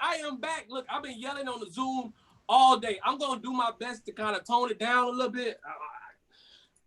I am back. Look, I've been yelling on the Zoom all day. I'm gonna do my best to kind of tone it down a little bit.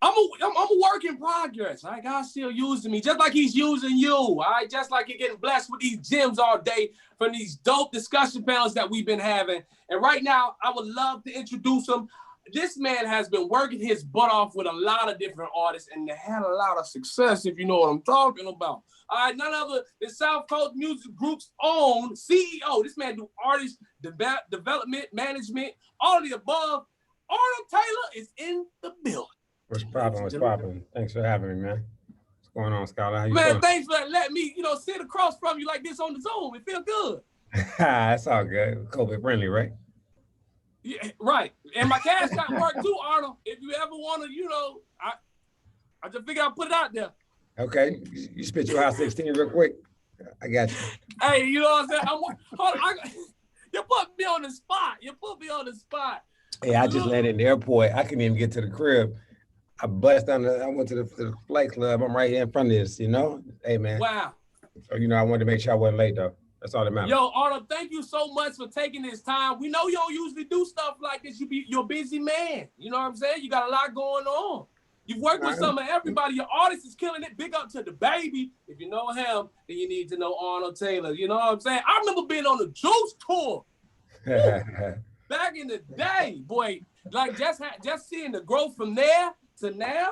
I'm a work in progress. All right, God's still using me, just like He's using you. All right, just like you're getting blessed with these gems all day from these dope discussion panels that we've been having. And right now, I would love to introduce him. This man has been working his butt off with a lot of different artists, and they had a lot of success, if you know what I'm talking about. All right, none other than South Coast Music Group's own CEO. This man do artist development, management, all of the above. Arnold Taylor is in the building. What's poppin'? What's poppin'? Thanks for having me, man. What's going on, Scholar? How you Man, feeling? thanks for letting me, sit across from you like this on the Zoom. It feel good. That's all good. COVID friendly, right? Yeah, right. And my cash got work too, Arnold. If you ever want to, I just figure I'll put it out there. Okay. You spit your house 16 real quick. I got you. Hey, you know what I'm saying? Hold on, you put me on the spot. Hey, I just landed in the airport. I couldn't even get to the crib. I went to the flight club. I'm right here in front of this, Hey, man. Wow. So, I wanted to make sure I wasn't late, though. That's all that matters. Yo, Arnold, thank you so much for taking this time. We know you don't usually do stuff like this. You're a busy man. You know what I'm saying? You got a lot going on. You've worked with some of everybody. Your artist is killing it. Big up to the baby. If you know him, then you need to know Arnold Taylor. You know what I'm saying? I remember being on the Juice tour. Back in the day, boy, like just seeing the growth from there to now.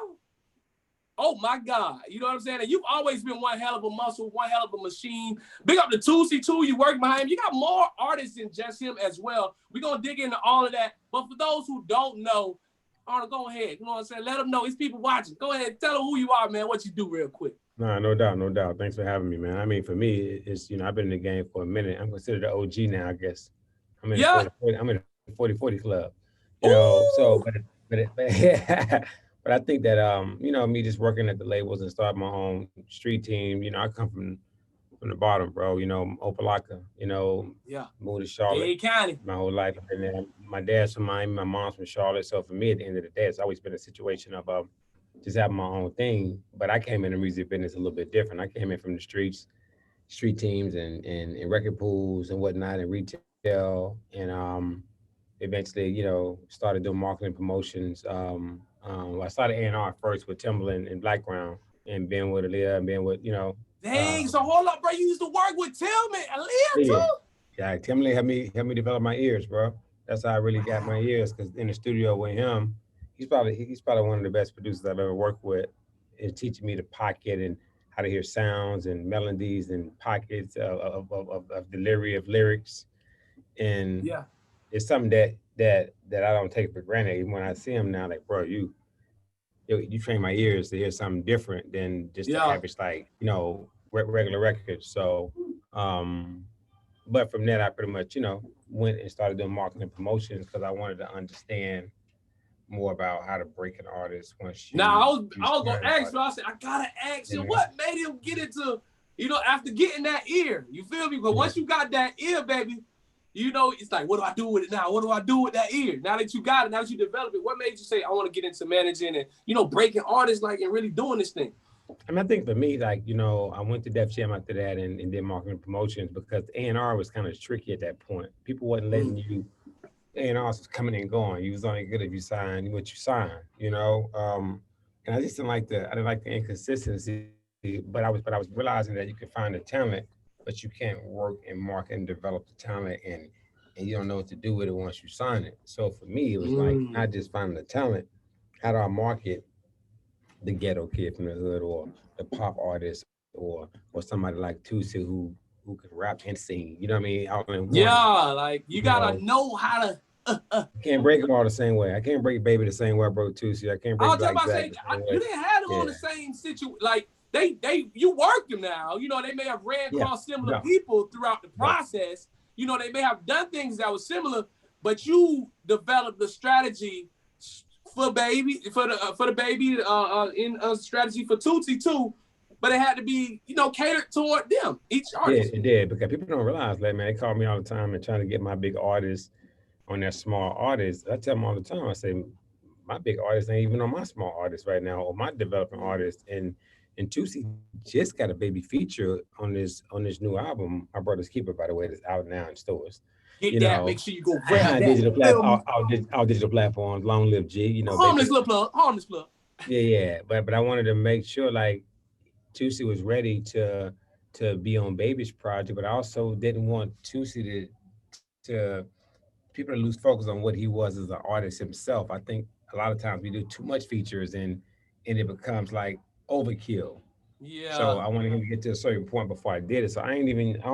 Oh my God. You know what I'm saying? And you've always been one hell of a muscle, one hell of a machine. Big up to Tootsie too. You work behind him. You got more artists than just him as well. We're going to dig into all of that. But for those who don't know, Arnold, go ahead. You know what I'm saying? Let them know. It's people watching. Go ahead. Tell them who you are, man. What you do real quick. Nah, no doubt. Thanks for having me, man. I mean, for me, it's, I've been in the game for a minute. I'm considered the OG now, I guess. I'm in the 40-40 club. So, but I think that, me just working at the labels and starting my own street team, I come from the bottom, bro, Opelika, moved to Charlotte my whole life. And then my dad's from Miami, my mom's from Charlotte. So for me, at the end of the day, it's always been a situation of just having my own thing. But I came in the music business a little bit different. I came in from the street teams and record pools and whatnot and retail. And eventually, started doing marketing promotions. I started A&R first with Timbaland and Blackground and being with Aaliyah and being with, Dang, so hold up, bro. You used to work with Tillman, Aaliyah too? Yeah, Timbaland helped me develop my ears, bro. That's how I really got my ears, because in the studio with him, he's probably one of the best producers I've ever worked with. It's teaching me the pocket and how to hear sounds and melodies and pockets of delivery of lyrics. And it's something that I don't take for granted. Even when I see him now, like, bro, you train my ears to hear something different than just the average, like, regular record. So, but from that, I pretty much, went and started doing marketing promotions because I wanted to understand more about how to break an artist once you. Now, I was gonna ask you. I said I gotta ask you what made him get into, after getting that ear. You feel me? But once you got that ear, baby, it's like, what do I do with it now? What do I do with that ear? Now that you got it, now that you developed it, what made you say, I want to get into managing and, breaking artists, like, and really doing this thing? I mean, I think for me, like, I went to Def Jam after that and did marketing promotions because A&R was kind of tricky at that point. People wasn't letting you, A&R was coming and going. You was only good if you signed what you signed, And I just didn't like the inconsistency, but I was realizing that you can find the talent, but you can't work and market and develop the talent and you don't know what to do with it once you sign it. So for me, it was like not just finding the talent, how do I market the ghetto kid from the hood or the pop artist or somebody like Tootsie who can rap and sing, you know what I mean? All in one. Yeah, like you gotta know how to. Can't break them all the same way. I can't break Baby the same way I broke Tootsie. I can't break Black Jack. You didn't have them on the same situation. Like you worked them now. They may have ran across similar people throughout the process. They may have done things that were similar, but you developed the strategy for Baby, for the Baby, in a strategy for Tootsie too. But it had to be, catered toward them, each artist. Yeah, it did, because people don't realize that, man. They call me all the time and trying to get my big artists on their small artists. I tell them all the time, I say, my big artist ain't even on my small artist right now or my developing artist. And And Tusi just got a baby feature on this new album. My Brother's Keeper, by the way, that's out now in stores. Get You that. know, Make sure you go grab that. digital platform, all digital platforms. Long live G. You know, Harmless little plug. Harmless plug. Yeah. But I wanted to make sure like Tusi was ready to be on Baby's project, but I also didn't want Tusi to people to lose focus on what he was as an artist himself. I think a lot of times we do too much features and it becomes like overkill. So Yeah. I wanted him to get to a certain point before I did it. So I don't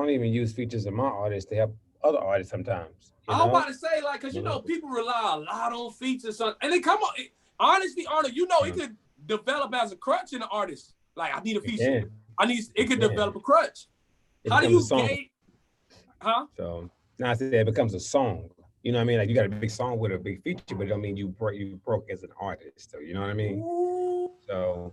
even use features of my artists to help other artists sometimes, you I was know? about to say, like, because, you know, Mhm. people rely a lot on features. And they come on. Honestly, Arnold, you know, it could develop as a crutch in an artist. Like, I need a It feature. can, It it could can. develop a crutch. It How do becomes a you song. gauge? Huh? So now I said it becomes a song. You know what I mean? Like you got a big song with a big feature, but it don't mean you broke as an artist. So you know what I mean? Ooh. So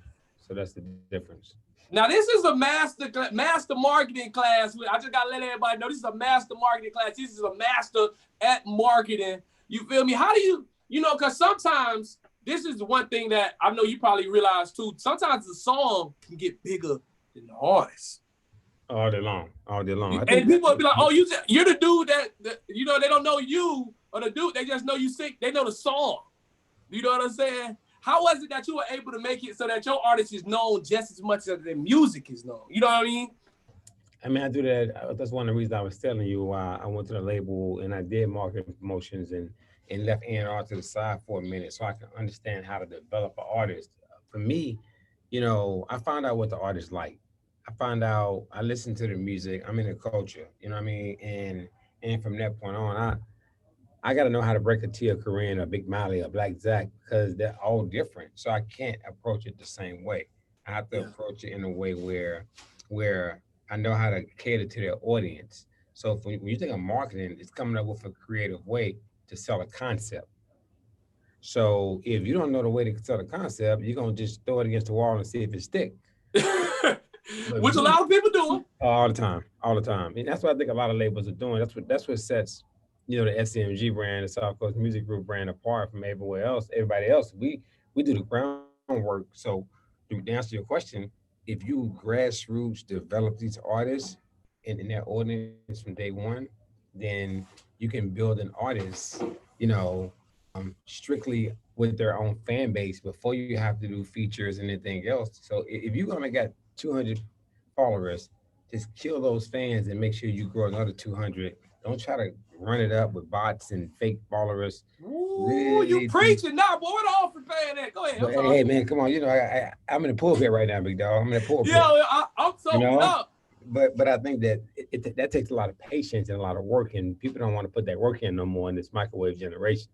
that's the difference. Now, this is a master marketing class. I just got to let everybody know this is a master marketing class. This is a master at marketing. You feel me? How do you know, because sometimes this is the one thing that I know you probably realize too. Sometimes the song can get bigger than the artist. All day long, all day long. I And think people will be like, oh, you're the dude that, you know, they don't know you or the dude. They just know you sing. They know the song. You know what I'm saying? How was it that you were able to make it so that your artist is known just as much as their music is known? You know what I mean? I mean, I do that. That's one of the reasons I was telling you why I went to the label and I did marketing promotions and left A&R to the side for a minute so I can understand how to develop an artist. For me, you know, I found out what the artist like. I found out I listened to the music. I'm in the culture. You know what I mean? And from that point on, I got to know how to break a Tia Korean, a Big Mally, a Black Zack, because they're all different. So I can't approach it the same way. I have to Yeah. approach it in a way where I know how to cater to their audience. So when you think of marketing, it's coming up with a creative way to sell a concept. So if you don't know the way to sell a concept, you're gonna just throw it against the wall and see if it stick. But Which a me, lot of people doing. all the time, and that's what I think a lot of labels are doing. That's what sets the SMG brand, the South Coast Music Group brand apart from everywhere else. Everybody else, we do the groundwork. So to answer your question, if you grassroots develop these artists and their audience from day one, then you can build an artist, strictly with their own fan base before you have to do features and anything else. So if you're gonna get 200 followers, just kill those fans and make sure you grow another 200. Don't try to run it up with bots and fake followers. Ooh, you Really do. preaching now, boy. What the offer paying that? Go ahead. I'm But sorry. hey, man, come on. I'm in the pulpit right now, big dog. I'm in the Yeah, pulpit. I'm You soaking know. up. But I think that that takes a lot of patience and a lot of work, and people don't want to put that work in no more in this microwave generation.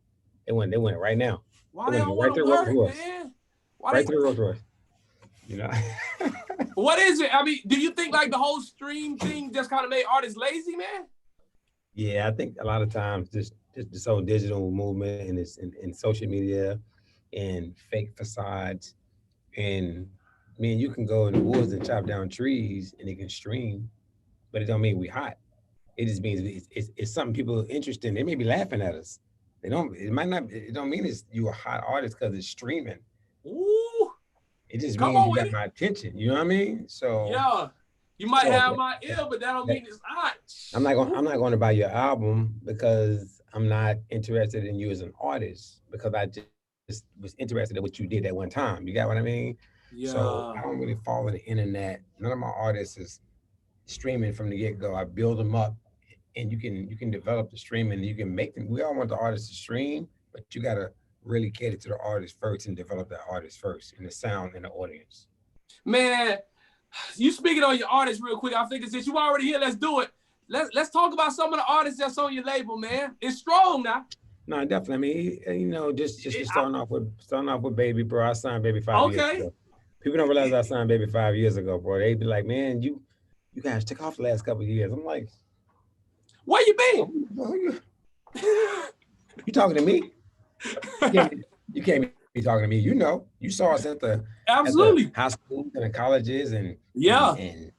They went right now. Why They they went don't right want to to the Rolls work, Royce, man? Why right they? to the Rolls Royce. You know. What is it? I mean, do you think like the whole stream thing just kind of made artists lazy, man? Yeah, I think a lot of times just this whole digital movement and and social media and fake facades and man, you can go in the woods and chop down trees and it can stream, but it don't mean we hot. It just means it's something people are interested in. They may be laughing at us. They don't. It might not. It don't mean it's you a hot artist because it's streaming. Ooh, It just come means on you with got it. my attention. You know what I mean? Yeah, you might So have my ear, but that don't that, mean it's hot. I'm not going to buy your album because I'm not interested in you as an artist because I just was interested in what you did that one time. You got what I mean? So I Yeah. don't really follow the internet. None of my artists is streaming from the get go. I build them up, and you can develop the streaming. And you can make them. We all want the artist to stream, but you gotta really cater to the artist first and develop that artist first, and the sound and the audience. Man, you speaking on your artists real quick. I figured since you already here, let's do it. Let's talk about some of the artists that's on your label, man. It's strong now. No, definitely. I mean, just It, starting off with Baby, bro. I signed Baby 5 years okay. ago. People don't realize I signed Baby 5 years ago, bro. They be like, man, you guys took off the last couple of years. I'm like, Where you oh, been? you talking to me? You can't be talking to me. You saw us at the high Absolutely. schools and the colleges Yeah. and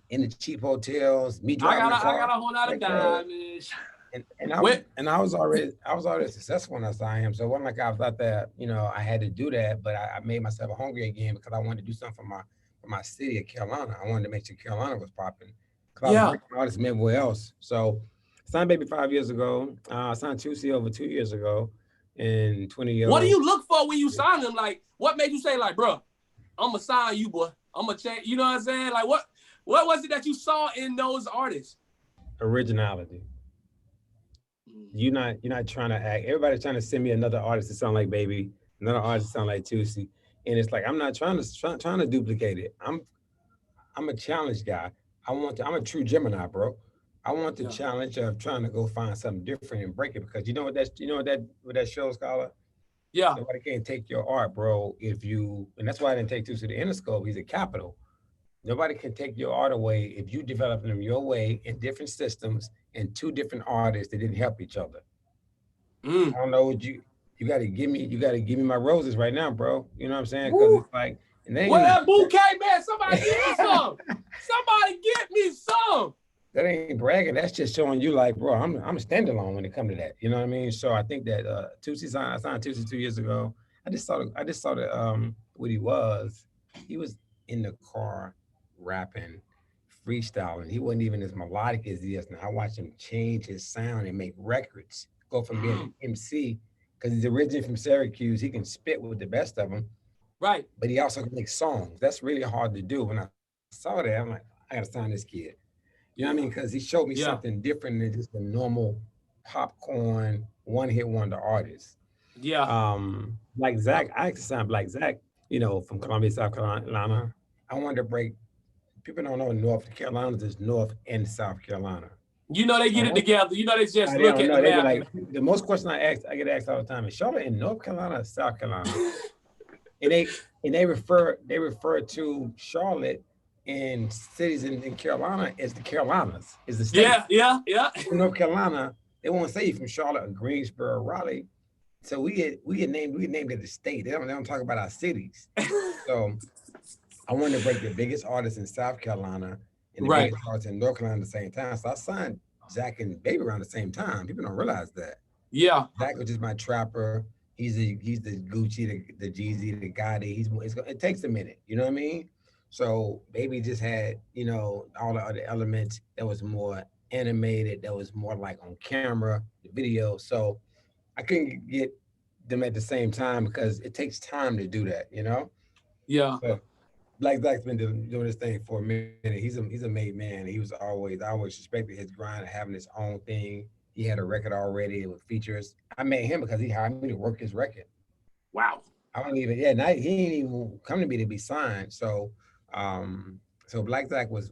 in the cheap hotels, me I driving got the a, I car. got a whole lot of Like, bro, diamonds. and What? I was already successful when I signed him. So it wasn't like I thought that, I had to do that, but I made myself hungry again because I wanted to do something for my city of Carolina. I wanted to make sure Carolina was popping. Cause I was Yeah. breaking artists from everywhere else. So signed Baby 5 years ago. Signed Tusi over 2 years ago. And 20 year What do old. you look for when you sign them? Like, what made you say, like, bro, I'm gonna sign you, boy. I'm gonna change. You know what I'm saying? Like, what was it that you saw in those artists? Originality. You're not trying to act. Everybody's trying to send me another artist to sound like Baby, another artist to sound like Tusi. And it's like I'm not trying to duplicate it. I'm a challenge guy. I'm a true Gemini, bro. I want the Yeah. challenge of trying to go find something different and break it because you know what that show, Scholar? Yeah. Nobody can take your art, bro. And that's why I didn't take Tusi to the Interscope. He's a capital. Nobody can take your art away if you develop them your way in different systems and two different artists that didn't help each other. Mm. I don't know what you got to give me my roses right now, bro. You know what I'm saying? Because Woo. it's like, and they What ain't that bouquet, man? Somebody get me some. Somebody get me some. that ain't bragging. That's just showing you like, bro, I'm a standalone when it comes to that. You know what I mean? So I think that I signed Tusi 2 years ago. I just saw what he was. He was in the car rapping, freestyling. He wasn't even as melodic as he is now. I watched him change his sound and make records. Go from being an MC because he's originally from Syracuse. He can spit with the best of them, Right. but he also can make songs. That's really hard to do. When I saw that, I'm like, I gotta sign this kid. You know what I mean? Because he showed me Yeah. something different than just a normal popcorn one hit wonder artist. Yeah. Like Zach, I actually signed Black Zach, from Columbia, South Carolina. I wanted to break. People don't know North Carolina is North and South Carolina. You know they So get it together. You know they just they look don't at know. the They be map. like, the most question I get asked all the time is Charlotte in North Carolina or South Carolina? and they refer to Charlotte and cities in Carolina as the Carolinas, is the state. Yeah. Yeah. Yeah. In North Carolina, they won't say you from Charlotte or Greensboro, Raleigh. So we get named at the state. They don't talk about our cities. So I wanted to break the biggest artists in South Carolina and the Right. biggest artists in North Carolina at the same time. So I signed Zach and Baby around the same time. People don't realize that. Yeah. Zach was just my trapper. He's the Gucci, the Jeezy, the Gotti. It takes a minute, you know what I mean? So Baby just had, all the other elements that was more animated, that was more like on camera, the video. So I couldn't get them at the same time because it takes time to do that, you know? Yeah. But Black's been doing this thing for a minute. He's a made man. I always respected his grind of having his own thing. He had a record already with features. I met him because he hired me to work his record. Wow. I don't even yeah, now he didn't even come to me to be signed. So Black Zach was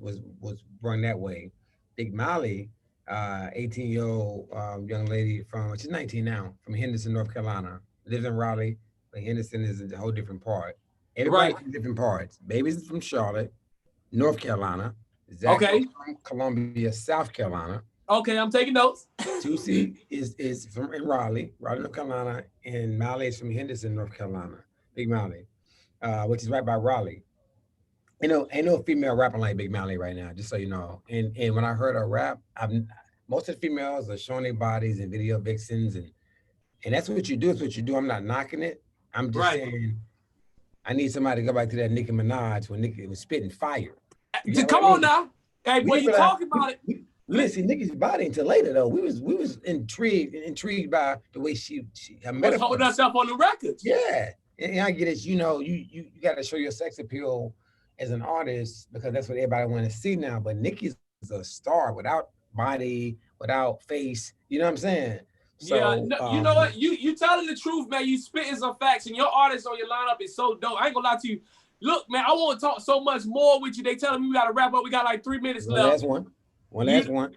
run that way. Big Molly, 18-year-old young lady she's 19 now, from Henderson, North Carolina, lives in Raleigh, but Henderson is a whole different part. Everybody's Right. from different parts. Baby's from Charlotte, North Carolina. Zach is Okay. from Columbia, South Carolina. Okay. I'm taking notes. Tusi is from in Raleigh, North Carolina, and Molly is from Henderson, North Carolina. Big Molly, which is right by Raleigh. Ain't no female rapping like Big Molly right now, just so you know. And when I heard her rap, most of the females are showing their bodies and video vixens, and that's what you do. It's what you do. I'm not knocking it. I'm just Right. saying I need somebody to go back to that Nicki Minaj when Nicki was spitting fire. You get what Come I on mean? now. Hey, We boy, didn't you realize, talking about it. we didn't see Nicki's body until later though. We was intrigued by the way she her Was holding metaphors. herself on the records. Yeah, and I get it. You got to show your sex appeal as an artist because that's what everybody want to see now. But Nicki's a star without body, without face. You know what I'm saying? Yeah, So no, you know what? You telling the truth, man. You spitting some facts, and your artist on your lineup is so dope. I ain't gonna lie to you. Look, man, I want to talk so much more with you. They telling me we gotta wrap up. We got like 3 minutes one left. last one. One last one.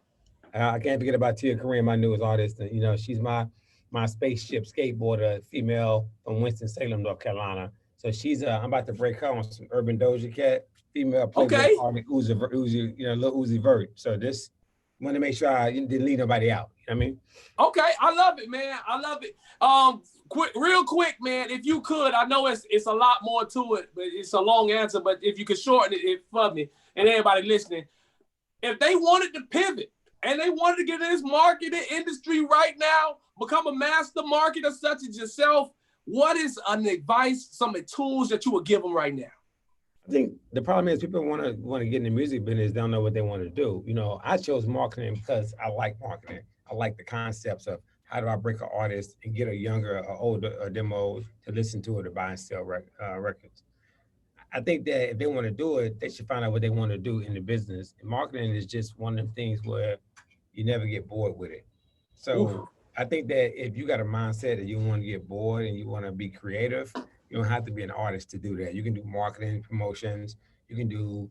I can't forget about Tia Kareem, my newest artist. And, she's my spaceship skateboarder, female from Winston-Salem, North Carolina. So I'm about to break her on some Urban Doja Cat, female Playboy Okay. artist, Uzi, Lil Uzi Vert. So this, want to make sure I didn't leave nobody out. You know what I mean? Okay, I love it, man. I love it. Real quick, man, if you could, I know it's a lot more to it, but it's a long answer. But if you could shorten it for me and everybody listening, if they wanted to pivot and they wanted to get in this marketing industry right now, become a master marketer such as yourself, what is an advice, some tools that you would give them right now? I think the problem is people want to get in the music business, don't know what they want to do. You know, I chose marketing because I like marketing. I like the concepts of how do I break an artist and get a younger or older a demo to listen to it or buy and sell records. I think that if they want to do it, they should find out what they want to do in the business. And marketing is just one of the things where you never get bored with it. Oof. So I think that if you got a mindset that you want to get bored and you want to be creative, you don't have to be an artist to do that. You can do marketing, promotions. You can do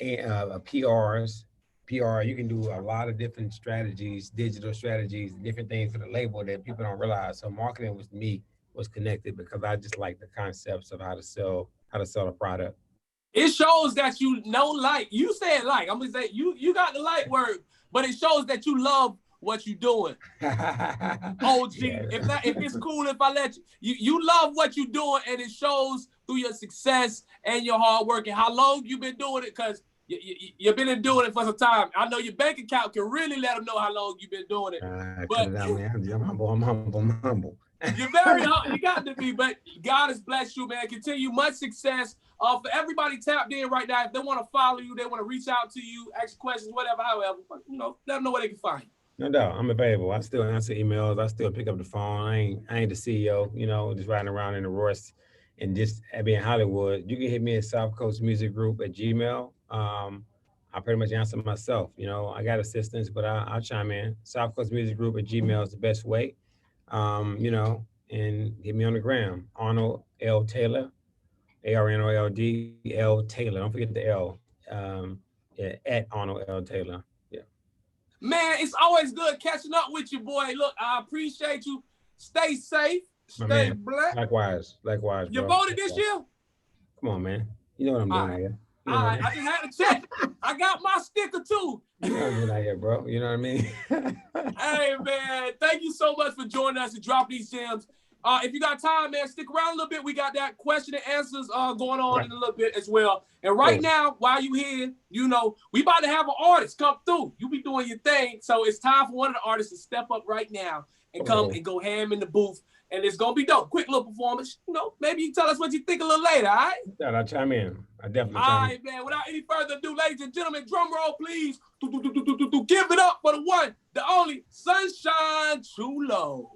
PRs, PR. You can do a lot of different strategies, digital strategies, different things for the label that people don't realize. So marketing was me was connected because I just like the concepts of how to sell a product. It shows that you know like. You said like. I'm gonna say you got the like word, but it shows that you love what you're doing. OG, Yeah. if it's cool if I let you love what you're doing, and it shows through your success and your hard work and how long you've been doing it, because you've been doing it for some time. I know your bank account can really let them know how long you've been doing it. Cut But it out, man. I'm humble. I'm humble. I'm humble. you're very humble. You got to be, but God has blessed you, man. Continue much success. For everybody tapped in right now, if they want to follow you, they want to reach out to you, ask questions, whatever, however, you know, let them know where they can find you. No doubt, I'm available. I still answer emails. I still pick up the phone. I ain't the CEO. You know, just riding around in the Royce and just being Hollywood. You can hit me at South Coast Music Group at Gmail. I pretty much answer myself. You know, I got assistants, but I'll chime in. South Coast Music Group at Gmail is the best way. You know, and hit me on the gram. Arnold L Taylor, ARNOLD L Taylor. Don't forget the L. Yeah, at Arnold L Taylor. Yeah. Man, it's always good catching up with you, boy. Look, I appreciate you. Stay safe. My Stay man. blessed. Likewise, You bro. voted this year? Come on, man. You know what I'm All doing right. out here. You All know what right. I I just had to check. I got my sticker too. You know what I'm doing out here, bro. You know what I mean? Hey, man. Thank you so much for joining us to drop these gems. If you got time, man, stick around a little bit. We got that question and answers going on in a little bit as well. And right now, while you here, you know, we about to have an artist come through. You be doing your thing. So it's time for one of the artists to step up right now and come and go ham in the booth. And it's going to be dope. Quick little performance. You know, maybe you can tell us what you think a little later, all right? Yeah, I'll chime in. I definitely All chime right, man. Without any further ado, ladies and gentlemen, drum roll, please. Give it up for the one, the only Sunshine Chulo.